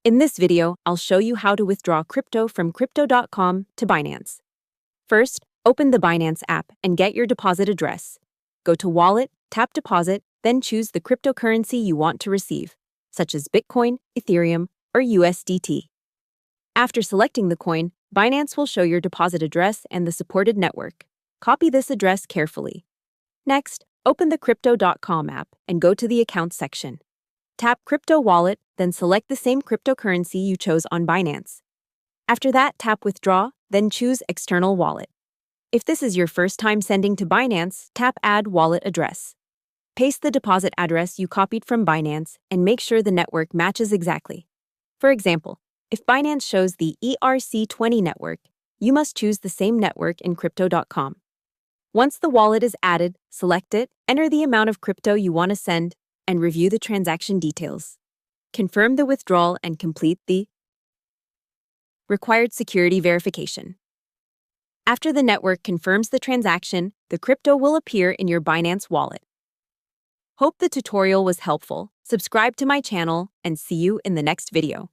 In this video, I'll show you how to withdraw crypto from crypto.com to Binance. First, open the Binance app and get your deposit address. Go to Wallet, tap Deposit, then choose the cryptocurrency you want to receive, such as Bitcoin, Ethereum, or USDT. After selecting the coin, Binance will show your deposit address and the supported network. Copy this address carefully. Next, open the crypto.com app and go to the Accounts section. Tap Crypto Wallet, then select the same cryptocurrency you chose on Binance. After that, tap Withdraw, then choose External Wallet. If this is your first time sending to Binance, tap Add Wallet Address. Paste the deposit address you copied from Binance and make sure the network matches exactly. For example, if Binance shows the ERC20 network, you must choose the same network in crypto.com. Once the wallet is added, select it, enter the amount of crypto you want to send, and review the transaction details. Confirm the withdrawal and complete the required security verification. After the network confirms the transaction, the crypto will appear in your Binance wallet. Hope the tutorial was helpful. Subscribe to my channel and see you in the next video.